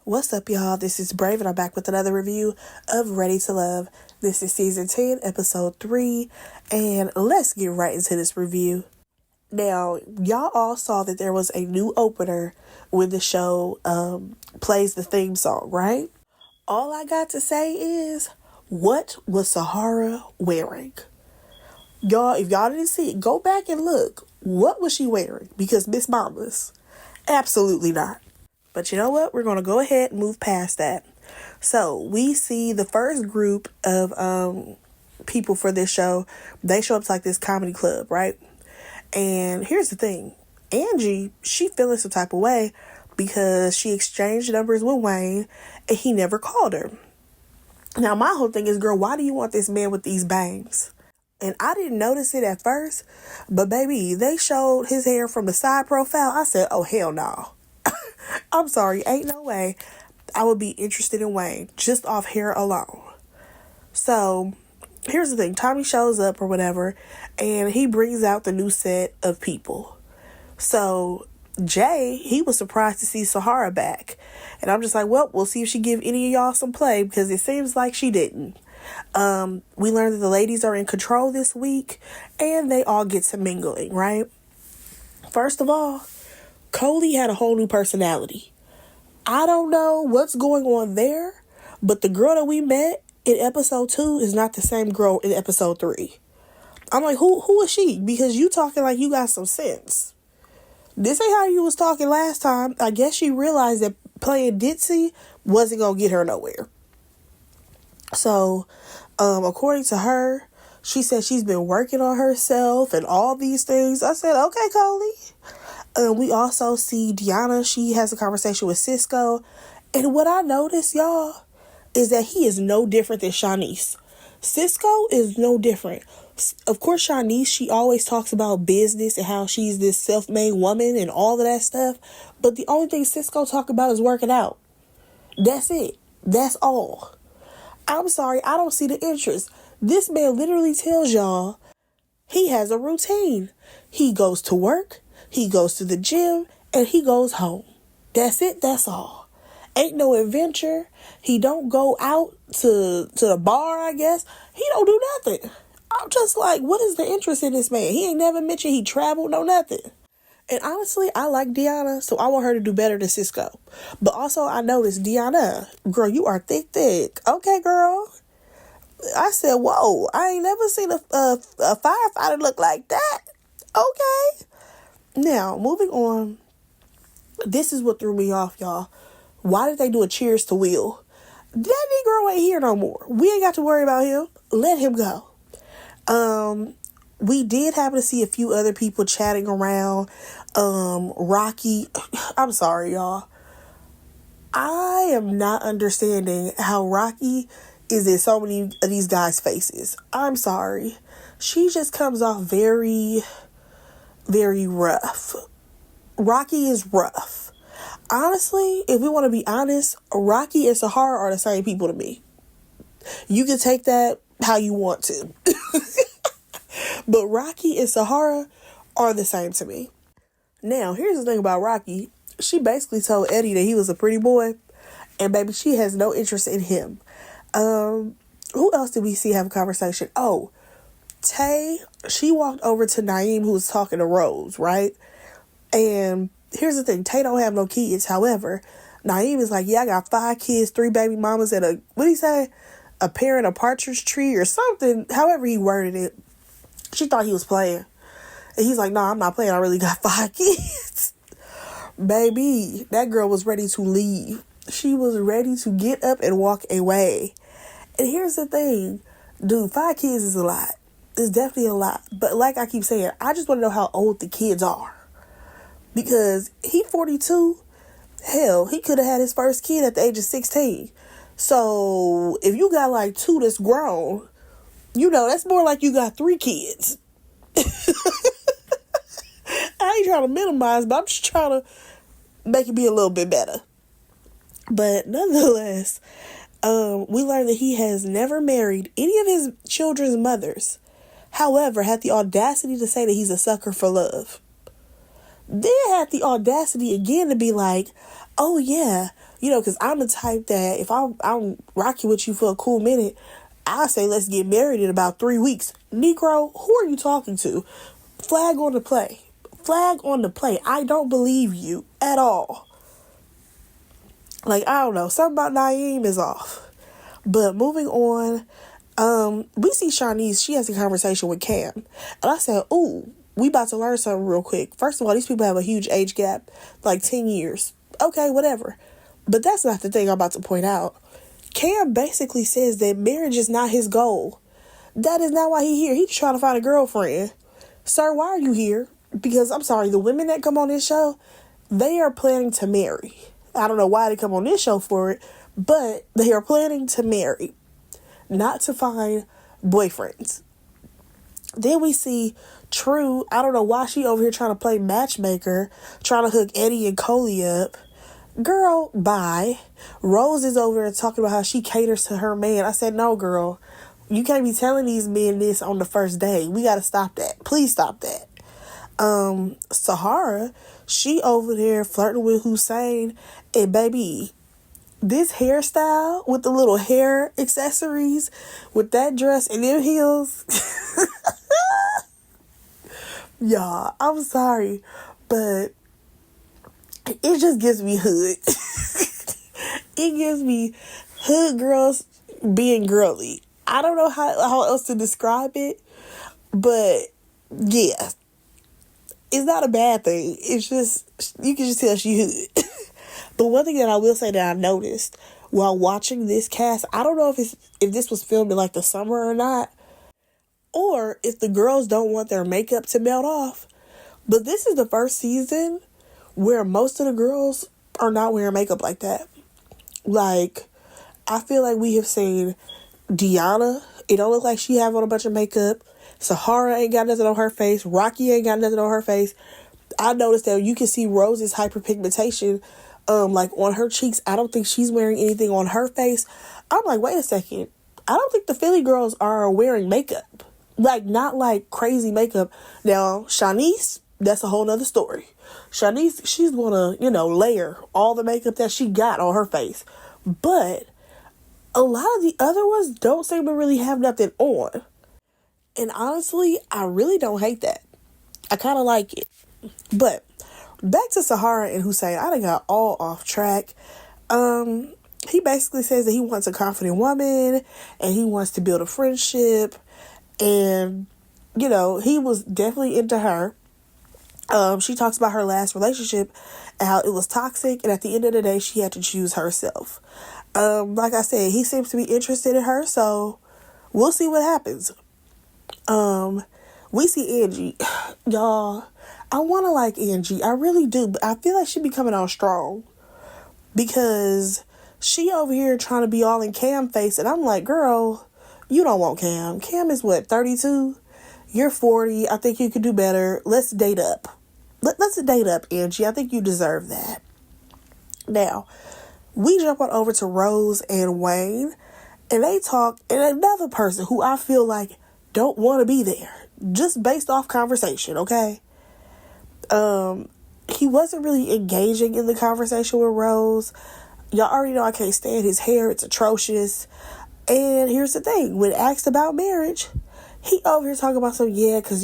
What's up, y'all? This is Brave, and I'm back with another review of Ready to Love. This is season 10, episode 3, and let's get right into this review. Now, y'all all saw that there was a new opener when the show plays the theme song, right? All I got to say is, what was Sahara wearing? Y'all, if y'all didn't see it, go back and look. What was she wearing? Because Miss Mama's, absolutely not. But you know what? We're going to go ahead and move past that. So we see the first group of people for this show. They show up to like this comedy club, right? And here's the thing. Angie, she feeling some type of way because she exchanged numbers with Wayne and he never called her. Now, my whole thing is, girl, why do you want this man with these bangs? And I didn't notice it at first, but baby, they showed his hair from the side profile. I said, oh, hell no. I'm sorry, ain't no way I would be interested in Wayne just off hair alone. So here's the thing. Tommy shows up or whatever, and he brings out the new set of people. So Jay, he was surprised to see Sahara back. And I'm just like, well, we'll see if she give any of y'all some play, because it seems like she didn't. We learned that the ladies are in control this week, and they all get to mingling, right? First of all, Coley had a whole new personality. I don't know what's going on there, but the girl that we met in episode 2 is not the same girl in episode 3. I'm like, who is she? Because you talking like you got some sense. This ain't how you was talking last time. I guess she realized that playing ditzy wasn't going to get her nowhere. So, according to her, she said she's been working on herself and all these things. I said, okay, Coley. We also see Deanna. She has a conversation with Cisco. And what I noticed, y'all, is that he is no different than Shanice. Cisco is no different. Of course, Shanice, she always talks about business and how she's this self-made woman and all of that stuff. But the only thing Cisco talk about is working out. That's it. That's all. I'm sorry, I don't see the interest. This man literally tells y'all he has a routine. He goes to work. He goes to the gym and he goes home. That's it. That's all. Ain't no adventure. He don't go out to the bar, I guess. He don't do nothing. I'm just like, what is the interest in this man? He ain't never mentioned he traveled, no nothing. And honestly, I like Deanna, so I want her to do better than Cisco. But also, I noticed, Deanna, girl, you are thick. Okay, girl. I said, whoa, I ain't never seen a firefighter look like that. Okay. Now, moving on, this is what threw me off, y'all. Why did they do a cheers to Will? That Negro ain't here no more. We ain't got to worry about him. Let him go. We did happen to see a few other people chatting around. Rocky, I'm sorry, y'all. I am not understanding how Rocky is in so many of these guys' faces. I'm sorry. She just comes off very, very rough. Rocky is rough. Honestly, if we want to be honest, Rocky and Sahara are the same people to me. You can take that how you want to. But Rocky and Sahara are the same to me. Now, here's the thing about Rocky. She basically told Eddie that he was a pretty boy. And baby, she has no interest in him. Who else did we see have a conversation? Oh, Tay, she walked over to Naeem, who was talking to Rose, right? And here's the thing. Tay don't have no kids. However, Naeem is like, yeah, I got 5 kids, 3 baby mamas, and what did he say? A pear and a partridge tree or something. However he worded it. She thought he was playing. And he's like, nah, I'm not playing. I really got 5 kids. Baby, that girl was ready to leave. She was ready to get up and walk away. And here's the thing. Dude, 5 kids is a lot. It's definitely a lot. But like I keep saying, I just want to know how old the kids are. Because he 42. Hell, he could have had his first kid at the age of 16. So if you got like 2 that's grown, you know, that's more like you got 3 kids. I ain't trying to minimize, but I'm just trying to make it be a little bit better. But nonetheless, we learned that he has never married any of his children's mothers. However, had the audacity to say that he's a sucker for love. Then had the audacity again to be like, oh yeah, Because I'm the type that if I'm rocking with you for a cool minute, I say let's get married in about 3 weeks. Negro, who are you talking to? Flag on the play. Flag on the play. I don't believe you at all. Like, I don't know. Something about Naeem is off. But moving on, we see Shanice. She has a conversation with Cam. And I said, ooh, we about to learn something real quick. First of all, these people have a huge age gap, like 10 years. Okay, whatever. But that's not the thing I'm about to point out. Cam basically says that marriage is not his goal. That is not why he's here. He's trying to find a girlfriend. Sir, why are you here? Because, I'm sorry, the women that come on this show, they are planning to marry. I don't know why they come on this show for it, but they are planning to marry, not to find boyfriends. Then we see True. I don't know why she over here trying to play matchmaker, trying to hook Eddie and Coley up. Girl, bye. Rose is over there talking about how she caters to her man. I said, no, girl. You can't be telling these men this on the first day. We got to stop that. Please stop that. Sahara, she over there flirting with Hussein. And baby, this hairstyle with the little hair accessories, with that dress and them heels. Y'all, I'm sorry, but it just gives me hood. It gives me hood girls being girly. I don't know how else to describe it, but yeah, it's not a bad thing. It's just, you can just tell she hood. But one thing that I will say that I noticed while watching this cast, I don't know if this was filmed in like the summer or not, or if the girls don't want their makeup to melt off. But this is the first season where most of the girls are not wearing makeup like that. Like, I feel like we have seen Deanna. It don't look like she have on a bunch of makeup. Sahara ain't got nothing on her face. Rocky ain't got nothing on her face. I noticed that you can see Rose's hyperpigmentation, like on her cheeks. I don't think she's wearing anything on her face. I'm like, wait a second. I don't think the Philly girls are wearing makeup. Like, not like crazy makeup. Now, Shanice, that's a whole nother story. Shanice, she's gonna, layer all the makeup that she got on her face. But a lot of the other ones don't seem to really have nothing on. And honestly, I really don't hate that. I kind of like it. But back to Sahara and Hussein. I done got all off track. He basically says that he wants a confident woman and he wants to build a friendship. And, he was definitely into her. She talks about her last relationship and how it was toxic. And at the end of the day, she had to choose herself. Like I said, he seems to be interested in her. So we'll see what happens. We see Angie. Y'all, I want to like Angie. I really do. But I feel like she be coming out strong. Because she over here trying to be all in Cam face. And I'm like, girl, you don't want Cam. Cam is what, 32? You're 40. I think you could do better. Let's date up. Let's date up, Angie. I think you deserve that. Now, we jump on over to Rose and Wayne. And they talk. And another person who I feel like don't want to be there. Just based off conversation, okay? He wasn't really engaging in the conversation with Rose. Y'all already know I can't stand his hair. It's atrocious. And here's the thing. When asked about marriage, he over here talking about because,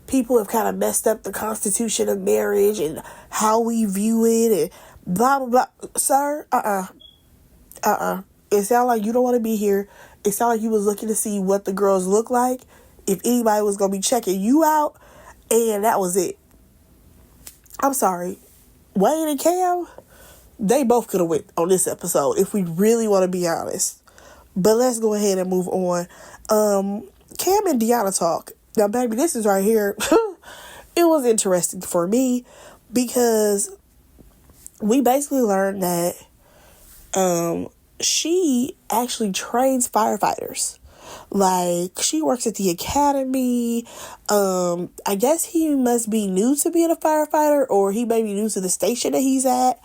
people have kind of messed up the constitution of marriage and how we view it and blah, blah, blah. Sir, It sounds like you don't want to be here. It sounds like you was looking to see what the girls look like, if anybody was going to be checking you out, and that was it. I'm sorry. Wayne and Cam, they both could have went on this episode if we really want to be honest. But let's go ahead and move on. Cam and Deanna talk. Now, baby, this is right here. It was interesting for me because we basically learned that she actually trains firefighters. Like, she works at the academy. I guess he must be new to being a firefighter, or he may be new to the station that he's at,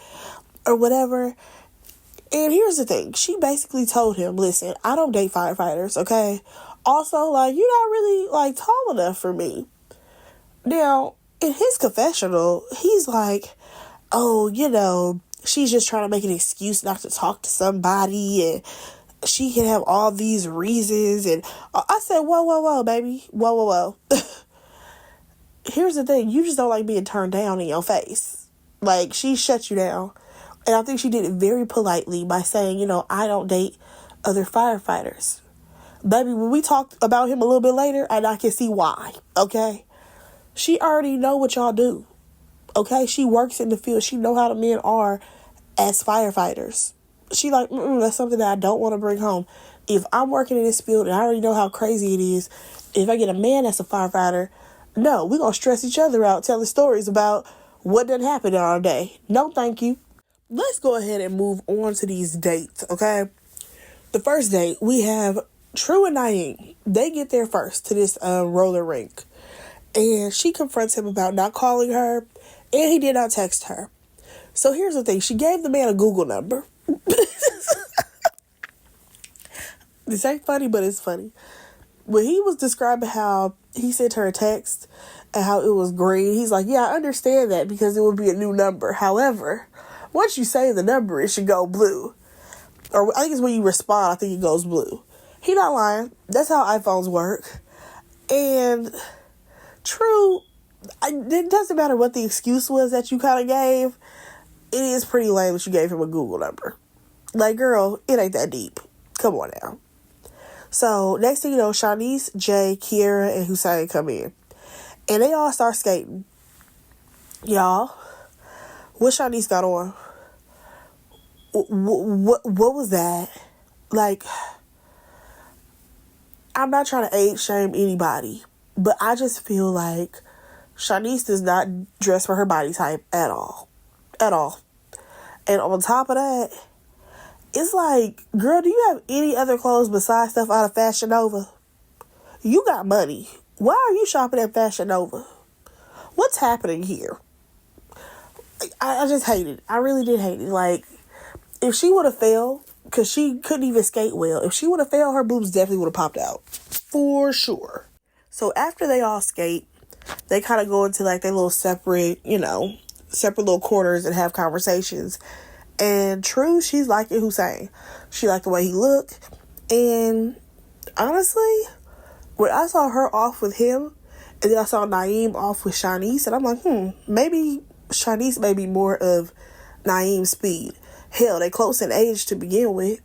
or whatever. And here's the thing. She basically told him, listen, I don't date firefighters, okay? Also, like, you're not really, like, tall enough for me. Now, in his confessional, he's like, oh, she's just trying to make an excuse not to talk to somebody, and she can have all these reasons. And I said, whoa, baby. Whoa. Here's the thing. You just don't like being turned down in your face. Like, she shut you down. And I think she did it very politely by saying, I don't date other firefighters. Baby, when we talked about him a little bit later, and I can see why, okay? She already know what y'all do, okay? She works in the field. She know how the men are as firefighters. She like, that's something that I don't want to bring home. If I'm working in this field and I already know how crazy it is, if I get a man that's a firefighter, no, we're going to stress each other out telling stories about what done happened in our day. No, thank you. Let's go ahead and move on to these dates, okay? The first date, we have True and Naeem. They get there first to this roller rink. And she confronts him about not calling her, and he did not text her. So here's the thing. She gave the man a Google number. This ain't funny, but it's funny. When he was describing how he sent her a text and how it was green, he's like, yeah, I understand that because it would be a new number. However, once you say the number, it should go blue. Or I think it's when you respond, I think it goes blue. He not lying. That's how iPhones work. And True, it doesn't matter what the excuse was that you kind of gave. It is pretty lame that you gave him a Google number. Like, girl, it ain't that deep. Come on now. So, next thing you know, Shanice, Jay, Kiera, and Hussein come in. And they all start skating. Y'all, what Shanice got on? What was that? Like, I'm not trying to age shame anybody, but I just feel like Shanice does not dress for her body type at all. At all. And on top of that, it's like, girl, do you have any other clothes besides stuff out of Fashion Nova? You got money. Why are you shopping at Fashion Nova? What's happening here? I just hate it. I really did hate it. Like, if she would have failed, because she couldn't even skate well, if she would have failed, her boobs definitely would have popped out. For sure. So after they all skate, they kind of go into like their little separate little corners and have conversations. And True, she's liking Hussein. She liked the way he looked. And honestly, when I saw her off with him, and then I saw Naeem off with Shanice, and I'm like, maybe Shanice may be more of Naeem's speed. Hell, they close in age to begin with.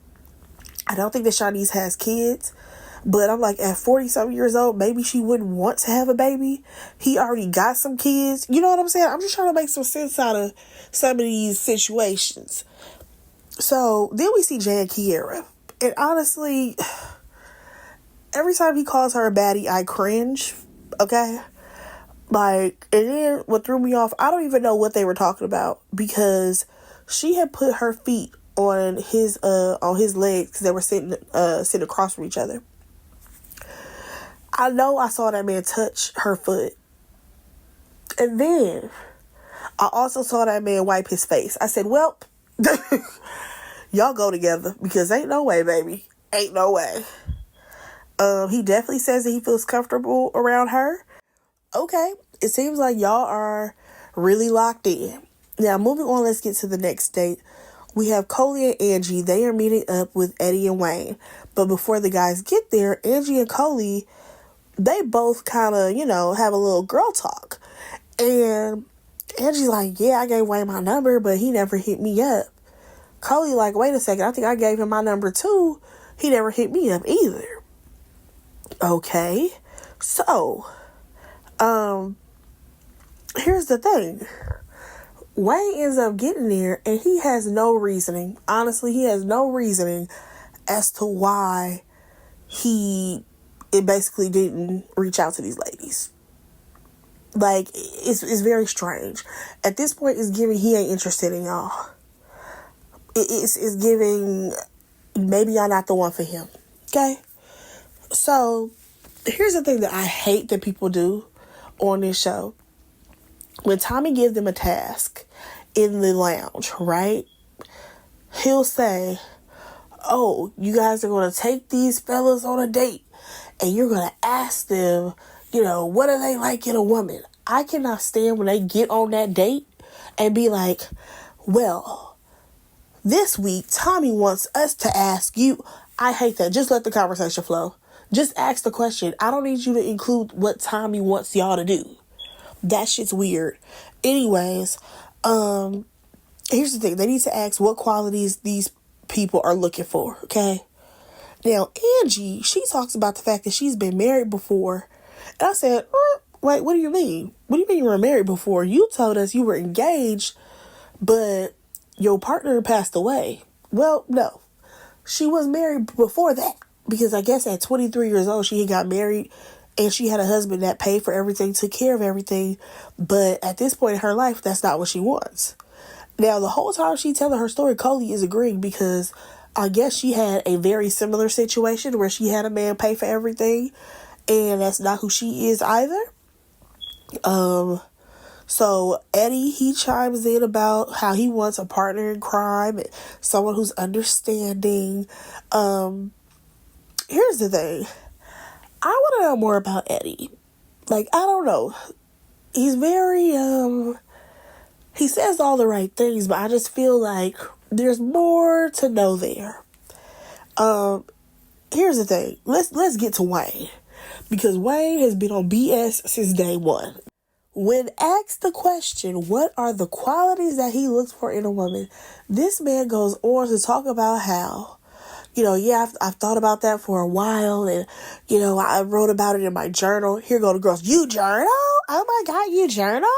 I don't think that Shanice has kids. But I'm like, at 40-something years old, maybe she wouldn't want to have a baby. He already got some kids. You know what I'm saying? I'm just trying to make some sense out of some of these situations. So then we see Jay and Kiera. And honestly, every time he calls her a baddie, I cringe. Okay? Like, and then what threw me off, I don't even know what they were talking about. Because she had put her feet on his legs because they were sitting across from each other. I know I saw that man touch her foot. And then I also saw that man wipe his face. I said, well, y'all go together because ain't no way, baby. Ain't no way. He definitely says that he feels comfortable around her. Okay. It seems like y'all are really locked in. Now, moving on, let's get to the next date. We have Coley and Angie. They are meeting up with Eddie and Wayne. But before the guys get there, Angie and Coley, they both kind of, have a little girl talk. And Angie's like, yeah, I gave Wayne my number, but he never hit me up. Coley like, wait a second, I think I gave him my number too. He never hit me up either. Okay. So, here's the thing. Wayne ends up getting there and he has no reasoning. Honestly, he has no reasoning as to why it basically didn't reach out to these ladies. Like, it's very strange. At this point, it's giving he ain't interested in y'all. It's giving maybe y'all not the one for him. Okay? So, here's the thing that I hate that people do on this show. When Tommy gives them a task in the lounge, right? He'll say, oh, you guys are going to take these fellas on a date and you're going to ask them, what do they like in a woman? I cannot stand when they get on that date and be like, well, This week, Tommy wants us to ask you. I hate that. Just let the conversation flow. Just ask the question. I don't need you to include what Tommy wants y'all to do. That shit's weird. Anyways, here's the thing. They need to ask what qualities these people are looking for, okay? Now, Angie, she talks about the fact that she's been married before. And I said, wait, what do you mean? What do you mean you were married before? You told us you were engaged, but your partner passed away. Well, no. She was married before that. Because I guess at 23 years old, she had got married. And she had a husband that paid for everything, took care of everything. But at this point in her life, that's not what she wants. Now, the whole time she telling her story, Coley is agreeing because I guess she had a very similar situation where she had a man pay for everything. And that's not who she is either. So Eddie, he chimes in about how he wants a partner in crime and someone who's understanding. Here's the thing. I want to know more about Eddie. Like, I don't know. He's very, he says all the right things, but I just feel like there's more to know there. Here's the thing. Let's get to Wayne. Because Wayne has been on BS since day one. When asked the question, what are the qualities that he looks for in a woman, this man goes on to talk about how, I've thought about that for a while, and, I wrote about it in my journal. Here go the girls. You journal? Oh my God, you journal?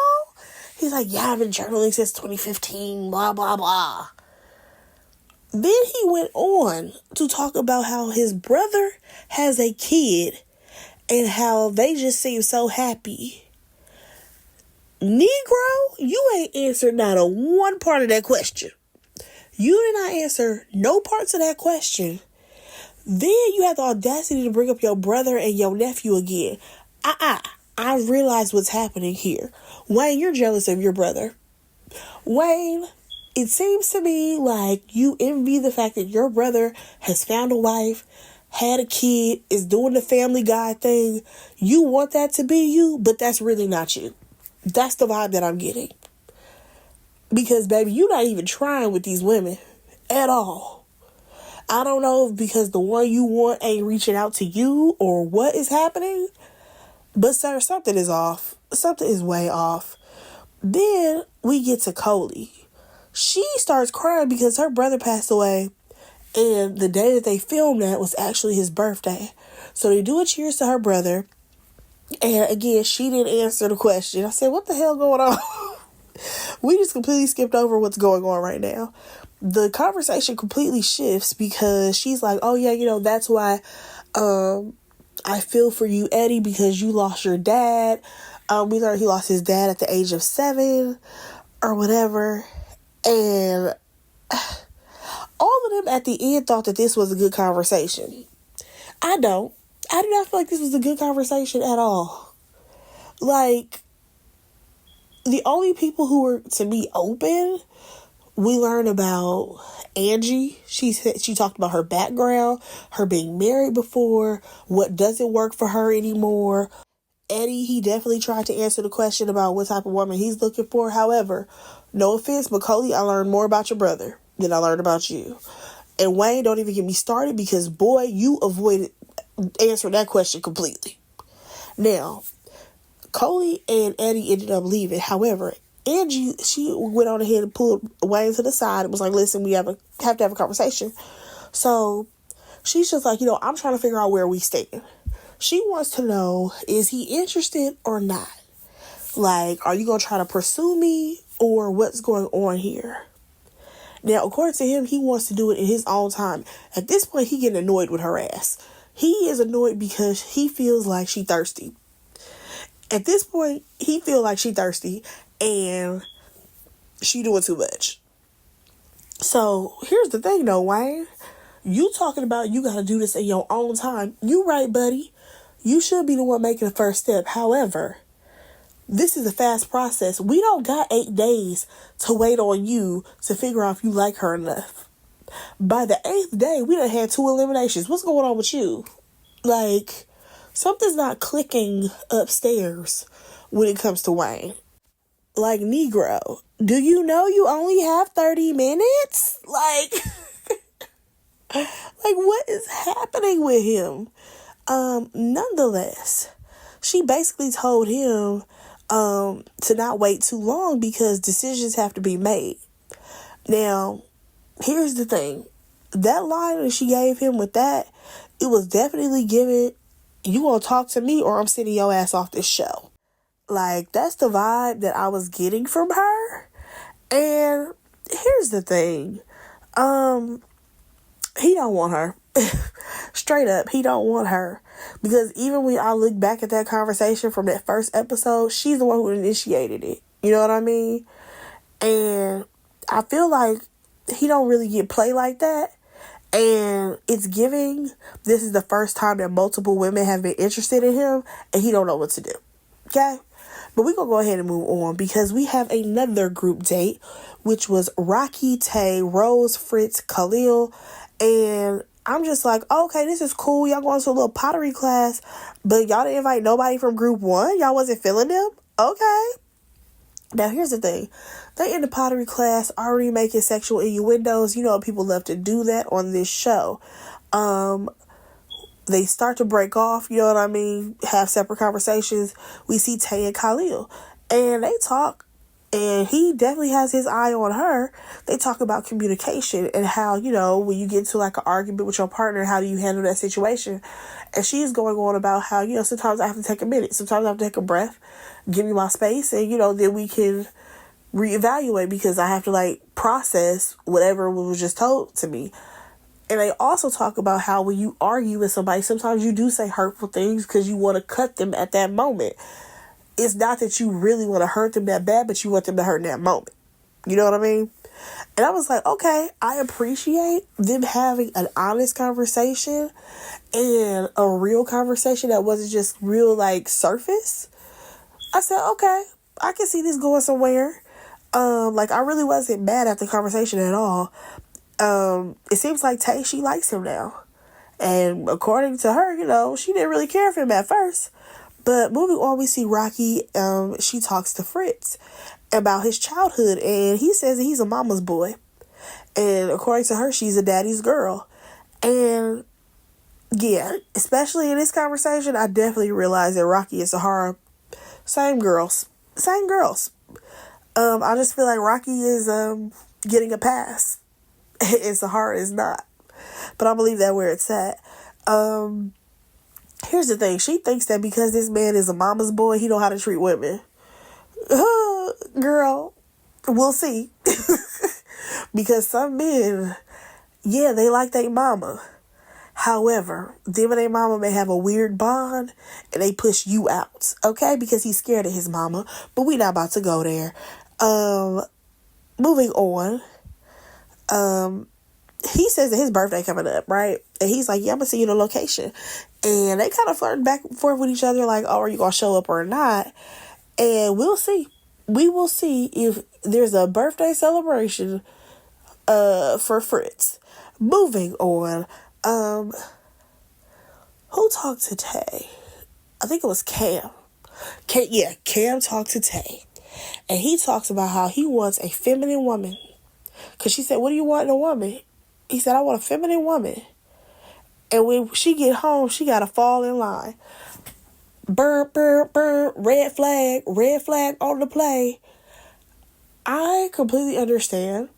He's like, yeah, I've been journaling since 2015, blah, blah, blah. Then he went on to talk about how his brother has a kid and how they just seem so happy. Negro, you ain't answered not a one part of that question. You did not answer no parts of that question. Then you have the audacity to bring up your brother and your nephew again. I realize what's happening here. Wayne, you're jealous of your brother. Wayne, it seems to me like you envy the fact that your brother has found a wife, had a kid, is doing the Family Guy thing. You want that to be you, but that's really not you. That's the vibe that I'm getting. Because, baby, you're not even trying with these women at all. I don't know if because the one you want ain't reaching out to you or what is happening. But, sir, something is off. Something is way off. Then we get to Coley. She starts crying because her brother passed away. And the day that they filmed that was actually his birthday. So they do a cheers to her brother. And again, she didn't answer the question. I said, what the hell going on? We just completely skipped over what's going on right now. The conversation completely shifts because she's like, oh yeah, that's why I feel for you, Eddie, because you lost your dad. We learned he lost his dad at the age of 7 or whatever. And all of them at the end thought that this was a good conversation. I do not feel like this was a good conversation at all. Like, the only people who were, to me, open, we learned about Angie. She talked about her background, her being married before, what doesn't work for her anymore. Eddie, he definitely tried to answer the question about what type of woman he's looking for. However, no offense, but Coley, I learned more about your brother than I learned about you. And Wayne, don't even get me started because, boy, you avoided answering that question completely. Now, Coley and Eddie ended up leaving. However, Angie, she went on ahead and pulled Wayne to the side and was like, listen, we have to have a conversation. So she's just like, I'm trying to figure out where we stand. She wants to know, is he interested or not? Like, are you going to try to pursue me or what's going on here? Now, according to him, he wants to do it in his own time. At this point, he getting annoyed with her ass. He is annoyed because he feels like she thirsty. At this point, he feel like she thirsty and she doing too much. So, here's the thing though, Wayne. You talking about you got to do this in your own time. You right, buddy. You should be the one making the first step. However, this is a fast process. We don't got 8 days to wait on you to figure out if you like her enough. By the 8th day, we done had 2 eliminations. What's going on with you? Like, something's not clicking upstairs when it comes to Wayne. Like, Negro, do you know you only have 30 minutes? Like, like what is happening with him? Nonetheless, she basically told him to not wait too long because decisions have to be made. Now, here's the thing. That line that she gave him with that, it was definitely given, you gonna talk to me or I'm sending your ass off this show. Like, that's the vibe that I was getting from her. And here's the thing. He don't want her. Straight up, he don't want her. Because even when I look back at that conversation from that first episode, she's the one who initiated it. You know what I mean? And I feel like he don't really get play like that. And it's giving, this is the first time that multiple women have been interested in him, and he don't know what to do. Okay? But we're going to go ahead and move on because we have another group date, which was Rocky, Tay, Rose, Fritz, Khalil. And I'm just like, okay, this is cool. Y'all going to a little pottery class, but y'all didn't invite nobody from group one? Y'all wasn't feeling them? Okay. Now, here's the thing. They in the pottery class already making sexual innuendos. You know, people love to do that on this show. They start to break off, you know what I mean? Have separate conversations. We see Tay and Khalil. And they talk. And he definitely has his eye on her. They talk about communication and how, you know, when you get into like an argument with your partner, how do you handle that situation? And she's going on about how, you know, sometimes I have to take a minute. Sometimes I have to take a breath, give me my space, and, you know, then we can reevaluate because I have to like process whatever was just told to me. And they also talk about how when you argue with somebody, sometimes you do say hurtful things because you want to cut them at that moment. It's not that you really want to hurt them that bad, but you want them to hurt in that moment. You know what I mean? And I was like, okay, I appreciate them having an honest conversation and a real conversation that wasn't just real like surface. I said, okay, I can see this going somewhere. Like I really wasn't mad at the conversation at all. It seems like Tay, she likes him now. And according to her, you know, she didn't really care for him at first. But moving on, we see Rocky, she talks to Fritz about his childhood, and he says that he's a mama's boy. And according to her, she's a daddy's girl. And yeah, especially in this conversation, I definitely realized that Rocky and Sahara, same girls. I just feel like Rocky is getting a pass, and Sahara is not. But I'm gonna leave that where it's at. Here's the thing. She thinks that because this man is a mama's boy, he know how to treat women. Girl, we'll see. Because some men, yeah, they like their mama. However, them and their mama may have a weird bond and they push you out. Okay? Because he's scared of his mama. But we not about to go there. Moving on. He says that his birthday coming up, right? And he's like, yeah, I'm going to see you the location. And they kind of flirting back and forth with each other like, oh, are you going to show up or not? And we'll see. We will see if there's a birthday celebration for Fritz. Moving on. Who talked to Tay? I think it was Cam. Cam talked to Tay. And he talks about how he wants a feminine woman. Because she said, what do you want in a woman? He said, I want a feminine woman. And when she get home, she got to fall in line. Burr, burr, burr, red flag on the play. I completely understand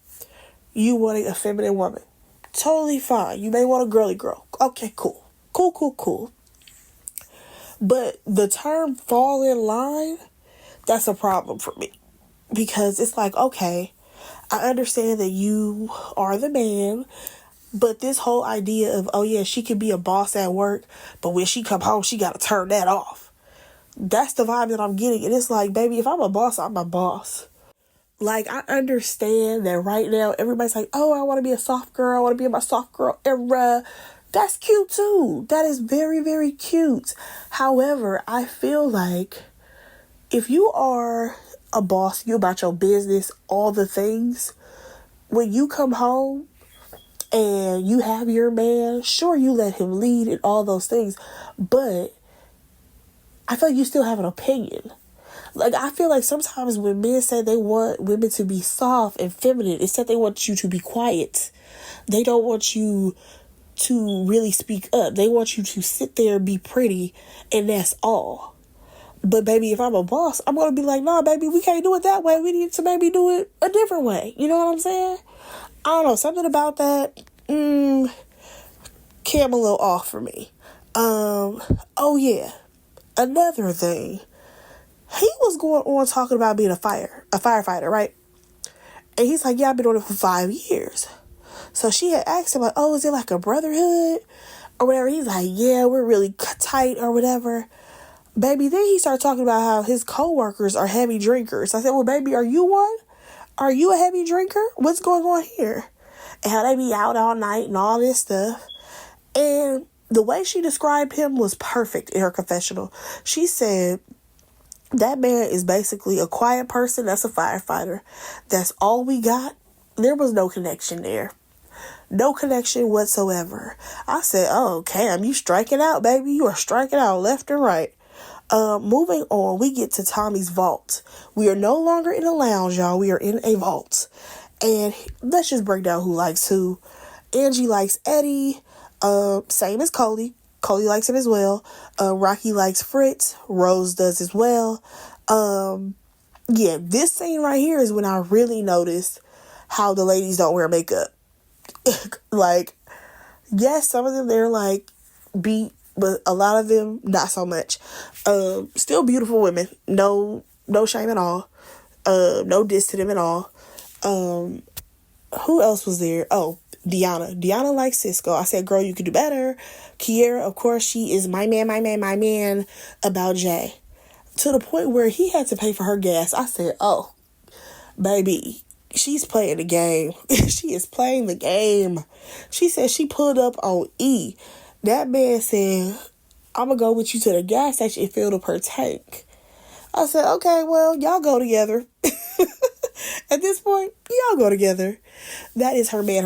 you wanting a feminine woman. Totally fine. You may want a girly girl. Okay, cool. Cool. But the term fall in line, that's a problem for me. Because it's like, okay, I understand that you are the man, but this whole idea of, oh yeah, she could be a boss at work, but when she come home, she got to turn that off. That's the vibe that I'm getting. And it's like, baby, if I'm a boss, I'm a boss. Like, I understand that right now, everybody's like, oh, I want to be a soft girl. I want to be in my soft girl era. That's cute too. That is very, very cute. However, I feel like if you are a boss, you about your business, all the things, when you come home and you have your man, sure, you let him lead and all those things, but I feel like you still have an opinion. Like, I feel like sometimes when men say they want women to be soft and feminine, instead they want you to be quiet. They don't want you to really speak up. They want you to sit there and be pretty, and that's all. But baby, if I'm a boss, I'm going to be like, no, baby, we can't do it that way. We need to maybe do it a different way. You know what I'm saying? I don't know. Something about that came a little off for me. Oh yeah. Another thing. He was going on talking about being a firefighter, right? And he's like, yeah, I've been on it for 5 years. So she had asked him, like, oh, is it like a brotherhood or whatever? He's like, yeah, we're really tight or whatever. Baby, then he started talking about how his coworkers are heavy drinkers. I said, well, baby, are you one? Are you a heavy drinker? What's going on here? And how they be out all night and all this stuff. And the way she described him was perfect in her confessional. She said, that man is basically a quiet person that's a firefighter. That's all we got. There was no connection there. No connection whatsoever. I said, oh, Cam, you striking out, baby. You are striking out left and right. Moving on, we get to Tommy's vault. We are no longer in a lounge, y'all. We are in a vault. And let's just break down who likes who. Angie likes Eddie. Same as Cody. Cody likes him as well. Rocky likes Fritz. Rose does as well. Yeah, this scene right here is when I really noticed how the ladies don't wear makeup. Like, yes, some of them, they're like beat, but a lot of them, not so much. Still beautiful women. No shame at all. No diss to them at all. Who else was there? Oh, Deanna. Deanna likes Cisco. I said, girl, you could do better. Kiera, of course, she is my man about Jay. To the point where he had to pay for her gas. I said, oh, baby, she's playing the game. She is playing the game. She said she pulled up on E. That man said, I'm going to go with you to the gas station and fill up her tank. I said, okay, well, y'all go together. At this point, y'all go together. That is her man.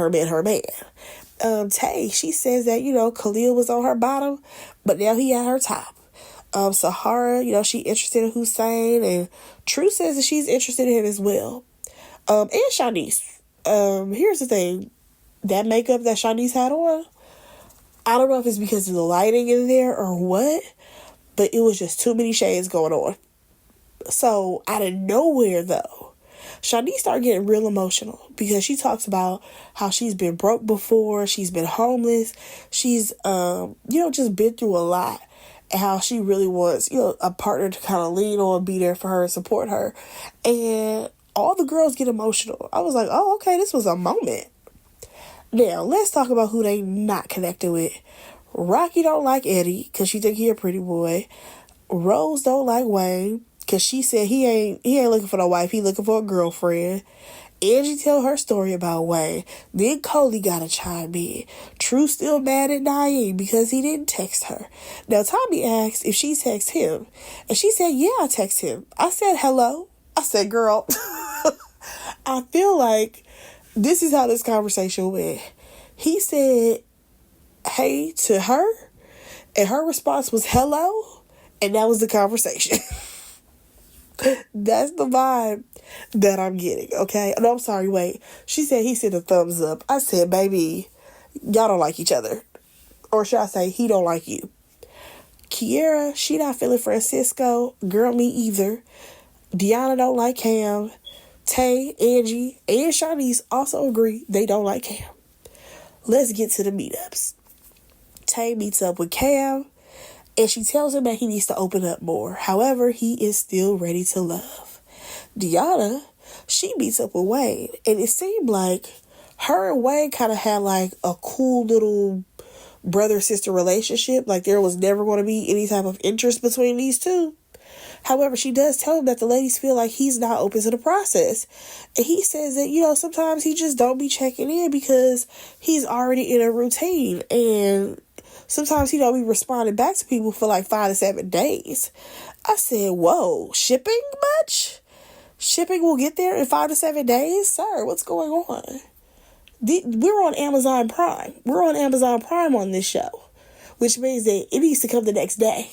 Tay, she says that, Khalil was on her bottom, but now he at her top. Sahara, she interested in Hussein, and True says that she's interested in him as well. And Shanice. Here's the thing. That makeup that Shanice had on, I don't know if it's because of the lighting in there or what, but it was just too many shades going on. So, out of nowhere, though, Shanice started getting real emotional because she talks about how she's been broke before, she's been homeless, she's, just been through a lot, and how she really wants, a partner to kind of lean on, be there for her, support her. And all the girls get emotional. I was like, oh, okay, this was a moment. Now, let's talk about who they not connected with. Rocky don't like Eddie because she think he a pretty boy. Rose don't like Wayne because she said he ain't looking for no wife. He looking for a girlfriend. Angie tell her story about Wayne. Then Cody got to chime in. True still mad at Naeem because he didn't text her. Now, Tommy asked if she texted him. And she said, yeah, I text him. I said, hello. I said, girl, I feel like this is how this conversation went. He said, hey to her, and her response was hello, and that was the conversation. That's the vibe that I'm getting, okay? No, I'm sorry, wait. She said he said a thumbs up. I said, baby, y'all don't like each other. Or should I say, he don't like you. Kiera, she not feeling Francisco. Girl, me either. Deanna don't like Cam. Tay, Angie, and Shanice also agree they don't like Cam. Let's get to the meetups. Tay meets up with Cam, and she tells him that he needs to open up more. However, he is still ready to love. Deanna, she meets up with Wayne, and it seemed like her and Wayne kind of had like a cool little brother-sister relationship. Like there was never going to be any type of interest between these two. However, she does tell him that the ladies feel like he's not open to the process. And he says that, sometimes he just don't be checking in because he's already in a routine. And sometimes he don't be responding back to people for like 5 to 7 days. I said, whoa, shipping much? Shipping will get there in 5 to 7 days? Sir, what's going on? We're on Amazon Prime. We're on Amazon Prime on this show. Which means that it needs to come the next day.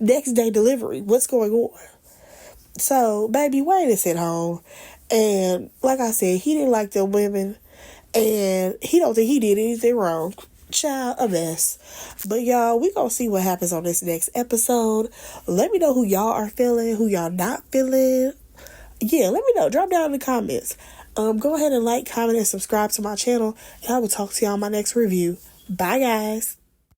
Next day delivery. What's going on? So, baby, Wayne is at home. And like I said, he didn't like the women. And he don't think he did anything wrong. Child, a mess. But y'all, we gonna see what happens on this next episode. Let me know who y'all are feeling, who y'all not feeling. Yeah, let me know. Drop down in the comments. Go ahead and like, comment, and subscribe to my channel. And I will talk to y'all on my next review. Bye, guys.